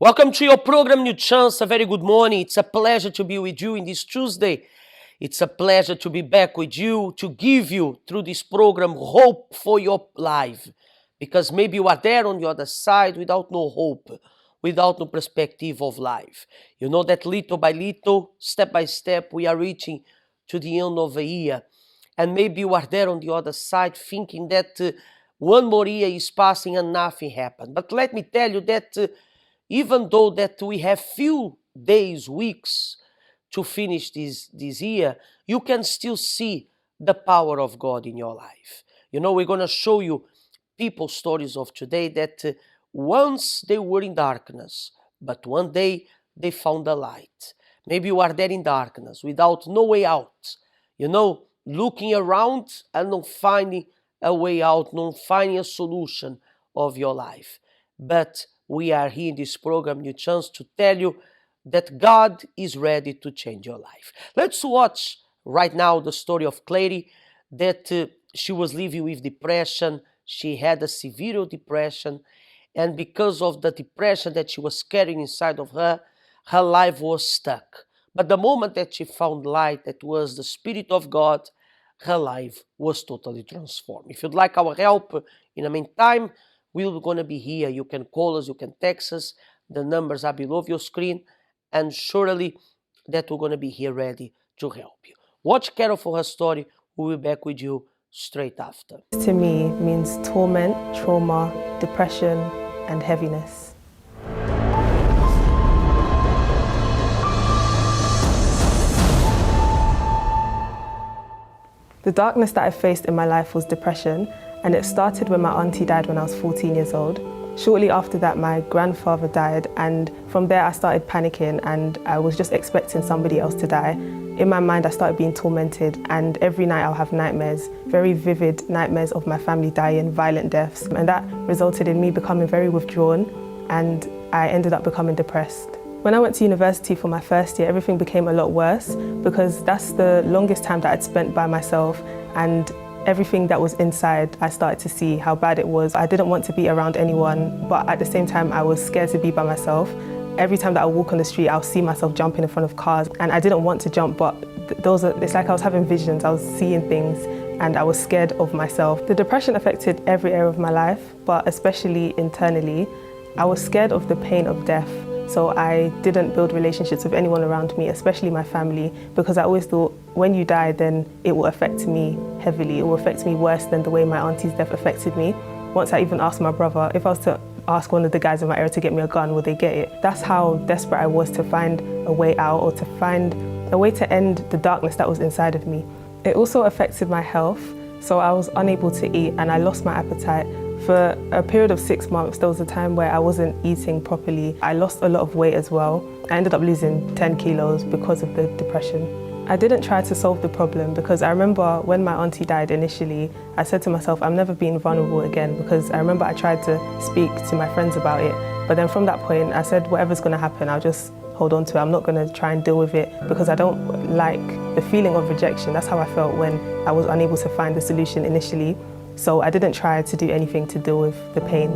Welcome to your program, New Chance. A very good morning. It's a pleasure to be with you in this Tuesday. It's a pleasure to be back with you, to give you, through this program, hope for your life. Because maybe you are there on the other side without no hope, without no perspective of life. You know that little by little, step by step, we are reaching to the end of a year. And maybe you are there on the other side thinking that one more year is passing and nothing happened. But let me tell you that even though that we have few days, weeks to finish this year, you can still see the power of God in your life. You know, we're going to show you people stories of today that once they were in darkness, but one day they found the light. Maybe you are there in darkness without no way out, you know, looking around and not finding a way out, not finding a solution of your life. But we are here in this program, New Chance, to tell you that God is ready to change your life. Let's watch right now the story of Clary, that she was living with depression. She had a severe depression, and because of the depression that she was carrying inside of her, her life was stuck. But the moment that she found light, that was the Spirit of God, her life was totally transformed. If you'd like our help in the meantime, we're going to be here. You can call us, you can text us. The numbers are below your screen. And surely that we're going to be here ready to help you. Watch Carol for her story. We'll be back with you straight after. To me means torment, trauma, depression, and heaviness. The darkness that I faced in my life was depression, and it started when my auntie died when I was 14 years old. Shortly after that, my grandfather died, and from there I started panicking, and I was just expecting somebody else to die. In my mind, I started being tormented, and every night I'll have nightmares, very vivid nightmares of my family dying, violent deaths, and that resulted in me becoming very withdrawn, and I ended up becoming depressed. When I went to university for my first year, everything became a lot worse because that's the longest time that I'd spent by myself, and everything that was inside, I started to see how bad it was. I didn't want to be around anyone, but at the same time, I was scared to be by myself. Every time that I walk on the street, I'll see myself jumping in front of cars, and I didn't want to jump, but it's like I was having visions, I was seeing things, and I was scared of myself. The depression affected every area of my life, but especially internally. I was scared of the pain of death. So I didn't build relationships with anyone around me, especially my family, because I always thought when you die, then it will affect me heavily. It will affect me worse than the way my auntie's death affected me. Once I even asked my brother, if I was to ask one of the guys in my area to get me a gun, would they get it? That's how desperate I was to find a way out, or to find a way to end the darkness that was inside of me. It also affected my health, so I was unable to eat and I lost my appetite. For a period of 6 months, there was a time where I wasn't eating properly. I lost a lot of weight as well. I ended up losing 10 kilos because of the depression. I didn't try to solve the problem because I remember when my auntie died initially, I said to myself, I'm never being vulnerable again, because I remember I tried to speak to my friends about it. But then from that point, I said, whatever's going to happen, I'll just hold on to it. I'm not going to try and deal with it because I don't like the feeling of rejection. That's how I felt when I was unable to find the solution initially. So I didn't try to do anything to deal with the pain.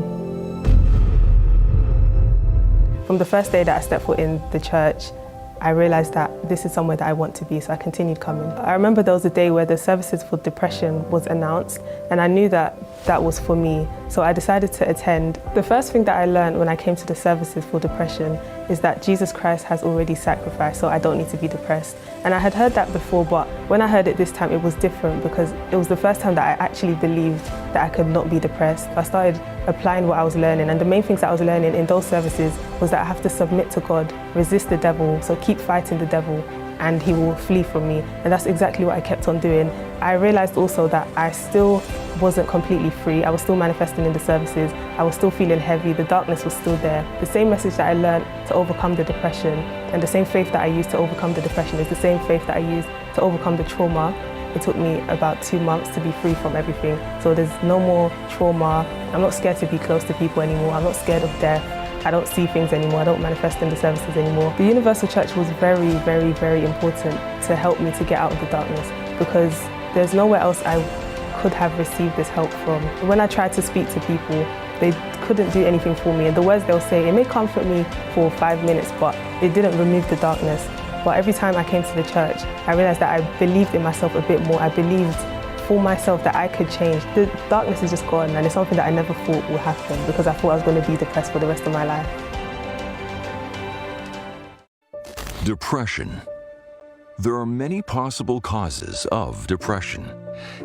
From the first day that I stepped foot in the church, I realised that this is somewhere that I want to be, so I continued coming. I remember there was a day where the services for depression was announced, and I knew that that was for me, so I decided to attend. The first thing that I learned when I came to the services for depression is that Jesus Christ has already sacrificed, so I don't need to be depressed. And I had heard that before, but when I heard it this time, it was different because it was the first time that I actually believed that I could not be depressed. I started applying what I was learning, and the main things that I was learning in those services was that I have to submit to God, resist the devil, so keep fighting the devil, and he will flee from me. And that's exactly what I kept on doing. I realized also that I still wasn't completely free. I was still manifesting in the services. I was still feeling heavy. The darkness was still there. The same message that I learned to overcome the depression, and the same faith that I used to overcome the depression, is the same faith that I used to overcome the trauma. It took me about 2 months to be free from everything. So there's no more trauma. I'm not scared to be close to people anymore. I'm not scared of death. I don't see things anymore. I don't manifest in the services anymore. The Universal Church was very, very, very important to help me to get out of the darkness, because there's nowhere else I could have received this help from. When I tried to speak to people, they couldn't do anything for me. And the words they'll say, it may comfort me for 5 minutes, but it didn't remove the darkness. But every time I came to the church, I realized that I believed in myself a bit more. I believed for myself that I could change. The darkness is just gone, and it's something that I never thought would happen because I thought I was going to be depressed for the rest of my life. Depression. There are many possible causes of depression.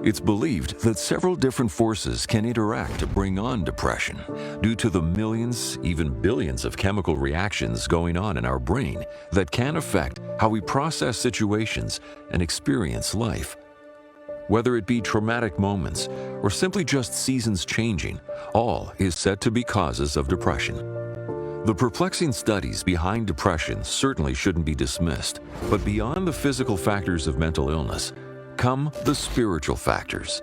It's believed that several different forces can interact to bring on depression due to the millions, even billions of chemical reactions going on in our brain that can affect how we process situations and experience life. Whether it be traumatic moments or simply just seasons changing, all is said to be causes of depression. The perplexing studies behind depression certainly shouldn't be dismissed, but beyond the physical factors of mental illness come the spiritual factors.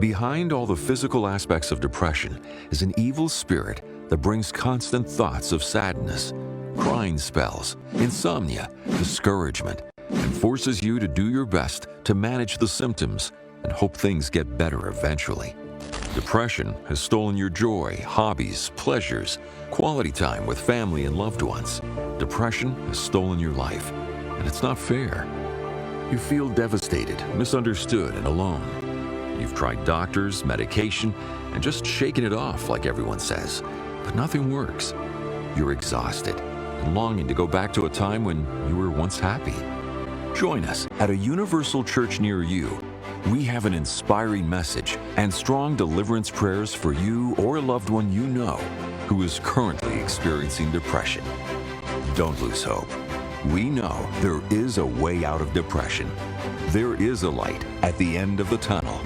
Behind all the physical aspects of depression is an evil spirit that brings constant thoughts of sadness, crying spells, insomnia, discouragement, and forces you to do your best to manage the symptoms and hope things get better eventually. Depression has stolen your joy, hobbies, pleasures, quality time with family and loved ones. Depression has stolen your life, and it's not fair. You feel devastated, misunderstood, and alone. You've tried doctors, medication, and just shaken it off like everyone says, but nothing works. You're exhausted and longing to go back to a time when you were once happy. Join us at a universal church near you. We have an inspiring message and strong deliverance prayers for you or a loved one you know who is currently experiencing depression. Don't lose hope. We know there is a way out of depression. There is a light at the end of the tunnel.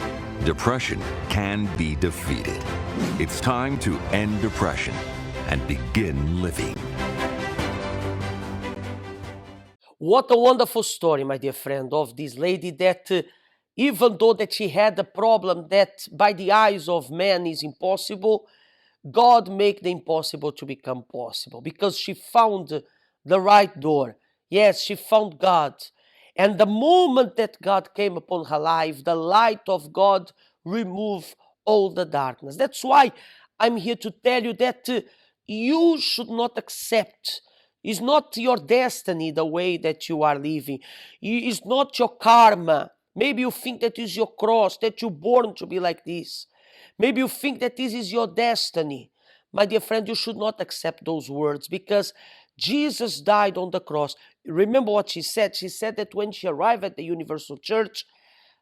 Depression can be defeated. It's time to end depression and begin living. What a wonderful story, my dear friend, of this lady that even though that she had a problem that by the eyes of man is impossible, God make the impossible to become possible because she found the right door. Yes, she found God. And the moment that God came upon her life, the light of God removed all the darkness. That's why I'm here to tell you that you should not accept. It's not your destiny the way that you are living. It's not your karma. Maybe you think that is your cross, that you're born to be like this. Maybe you think that this is your destiny. My dear friend, you should not accept those words because Jesus died on the cross. Remember what she said? She said that when she arrived at the Universal Church,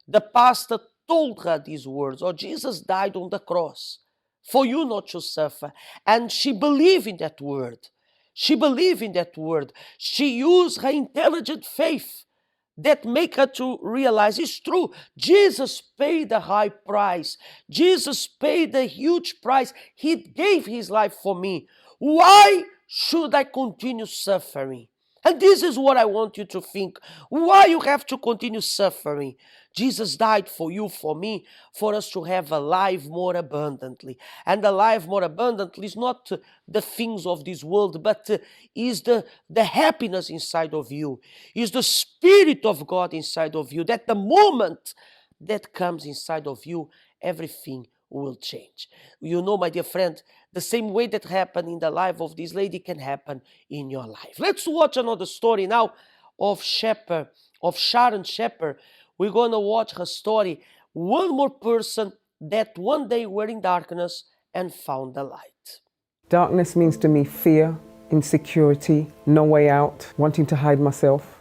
the pastor told her these words, "Oh, Jesus died on the cross for you not to suffer." And she believed in that word. She believed in that word. She used her intelligent faith that make her to realize it's true. Jesus paid a high price. Jesus paid a huge price. He gave his life for me. Why should I continue suffering? And this is what I want you to think. Why you have to continue suffering? Jesus died for you, for me, for us to have a life more abundantly. And a life more abundantly is not the things of this world, but is the happiness inside of you, is the Spirit of God inside of you, that the moment that comes inside of you, everything will change. You know, my dear friend, the same way that happened in the life of this lady can happen in your life. Let's watch another story now of Sharon Shepherd. We're going to watch her story. One more person that one day were in darkness and found the light. Darkness means to me fear, insecurity, no way out, wanting to hide myself.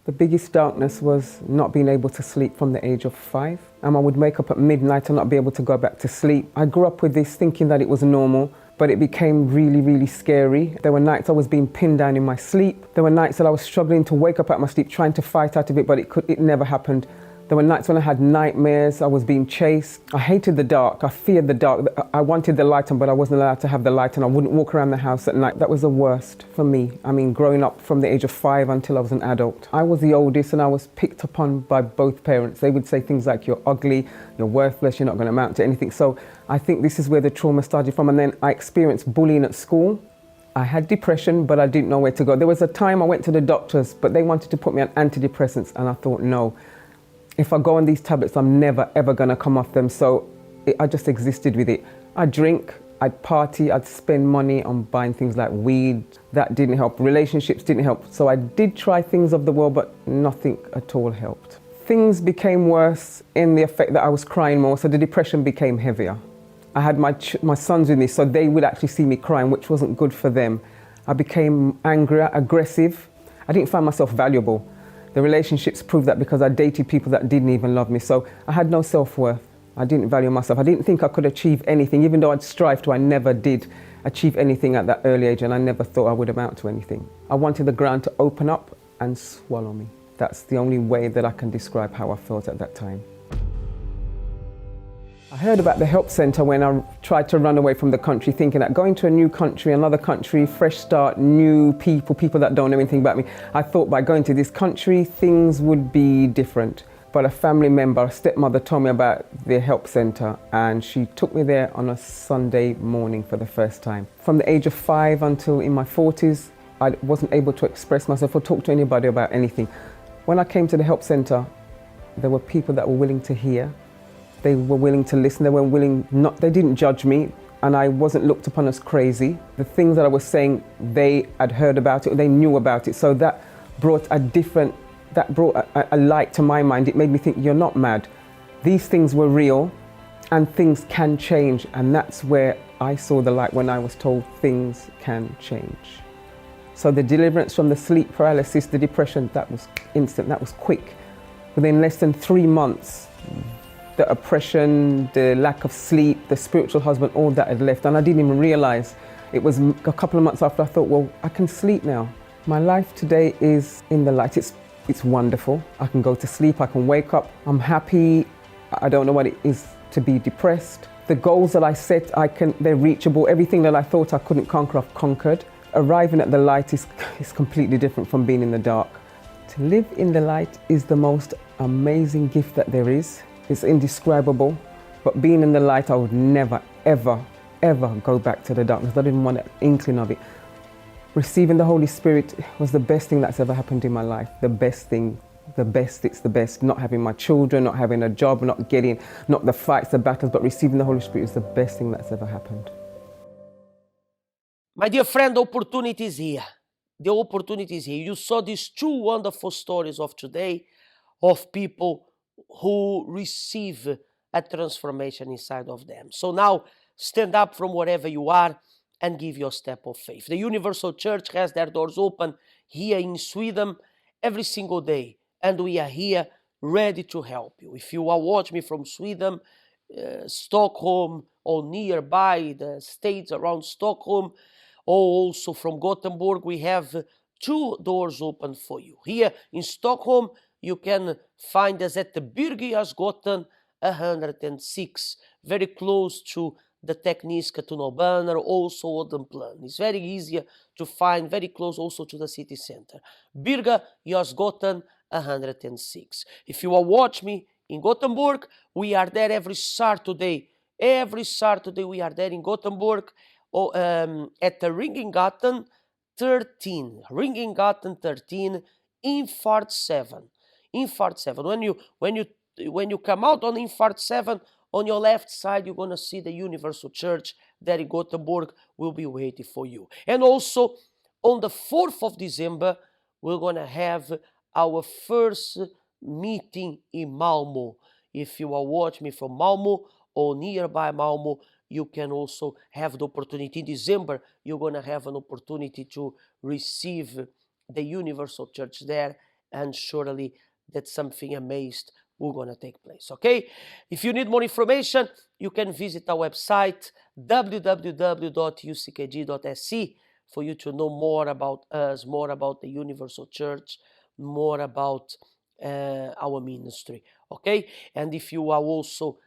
The biggest darkness was not being able to sleep from the age of 5. I would wake up at midnight and not be able to go back to sleep. I grew up with this thinking that it was normal, but it became really, really scary. There were nights I was being pinned down in my sleep. There were nights that I was struggling to wake up out of my sleep, trying to fight out of it, but it never happened. There were nights when I had nightmares, I was being chased. I hated the dark, I feared the dark. I wanted the light on, but I wasn't allowed to have the light on. I wouldn't walk around the house at night. That was the worst for me. I mean, growing up from the age of 5 until I was an adult. I was the oldest and I was picked upon by both parents. They would say things like, "You're ugly, you're worthless, you're not going to amount to anything." So I think this is where the trauma started from. And then I experienced bullying at school. I had depression, but I didn't know where to go. There was a time I went to the doctors, but they wanted to put me on antidepressants, and I thought, no, if I go on these tablets, I'm never, ever gonna come off them. So I just existed with it. I'd drink, I'd party, I'd spend money on buying things like weed. That didn't help. Relationships didn't help. So I did try things of the world, but nothing at all helped. Things became worse in the effect that I was crying more, so the depression became heavier. I had my sons with me, so they would actually see me crying, which wasn't good for them. I became angrier, aggressive. I didn't find myself valuable. The relationships proved that because I dated people that didn't even love me. So I had no self-worth. I didn't value myself. I didn't think I could achieve anything. Even though I'd strived to, I never did achieve anything at that early age, and I never thought I would amount to anything. I wanted the ground to open up and swallow me. That's the only way that I can describe how I felt at that time. I heard about the help centre when I tried to run away from the country, thinking that going to a new country, another country, fresh start, new people that don't know anything about me, I thought by going to this country, things would be different. But a family member, a stepmother, told me about the help centre, and she took me there on a Sunday morning for the first time. From the age of 5 until in my 40s, I wasn't able to express myself or talk to anybody about anything. When I came to the help centre, there were people that were willing to hear. They were willing to listen, they didn't judge me, and I wasn't looked upon as crazy. The things that I was saying, they had heard about it, they knew about it, so that brought a light to my mind. It made me think, you're not mad. These things were real, and things can change, and that's where I saw the light when I was told things can change. So the deliverance from the sleep paralysis, the depression, that was instant, that was quick. Within less than 3 months, the oppression, the lack of sleep, the spiritual husband, all that had left. And I didn't even realize. It was a couple of months after I thought, well, I can sleep now. My life today is in the light. It's wonderful. I can go to sleep, I can wake up, I'm happy. I don't know what it is to be depressed. The goals that I set, they're reachable. Everything that I thought I couldn't conquer, I've conquered. Arriving at the light is completely different from being in the dark. To live in the light is the most amazing gift that there is. It's indescribable, but being in the light, I would never, ever, ever go back to the darkness. I didn't want an inkling of it. Receiving the Holy Spirit was the best thing that's ever happened in my life. The best thing, it's the best. Not having my children, not having a job, not the fights, the battles, but receiving the Holy Spirit is the best thing that's ever happened. My dear friend, the opportunity is here. The opportunity is here. You saw these 2 wonderful stories of today of people who receive a transformation inside of them. So now stand up from wherever you are and give your step of faith. The Universal Church has their doors open here in Sweden every single day, and we are here ready to help you. If you are watching me from Sweden, Stockholm, or nearby the states around Stockholm, or also from Gothenburg, we have 2 doors open for you. Here in Stockholm, you can find us at the Birger Jarlsgatan 106, very close to the Tekniska Högskolan, also Odenplan. It's very easy to find, very close also to the city center. Birger Jarlsgatan 106. If you are watching me in Gothenburg, we are there every Saturday. Every Saturday we are there in Gothenburg at the Ringögatan 13. Ringögatan 13, Infart 7. Infart 7. When you come out on Infart 7, on your left side, you're going to see the Universal Church there in Gothenburg will be waiting for you. And also, on the 4th of December, we're going to have our first meeting in Malmö. If you are watching me from Malmö or nearby Malmö, you can also have the opportunity. In December, you're going to have an opportunity to receive the Universal Church there, and surely that's something amazing will going to take place, okay? If you need more information, you can visit our website, www.uckg.se, for you to know more about us, more about the Universal Church, more about our ministry, okay? And if you are also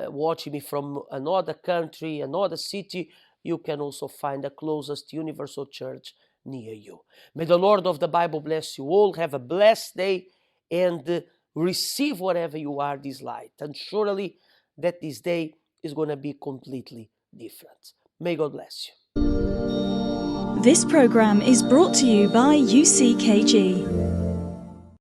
watching me from another country, another city, you can also find the closest Universal Church near you. May the Lord of the Bible bless you all. Have a blessed day, and receive whatever you are this light. And surely that this day is going to be completely different. May God bless you. This programme is brought to you by UCKG.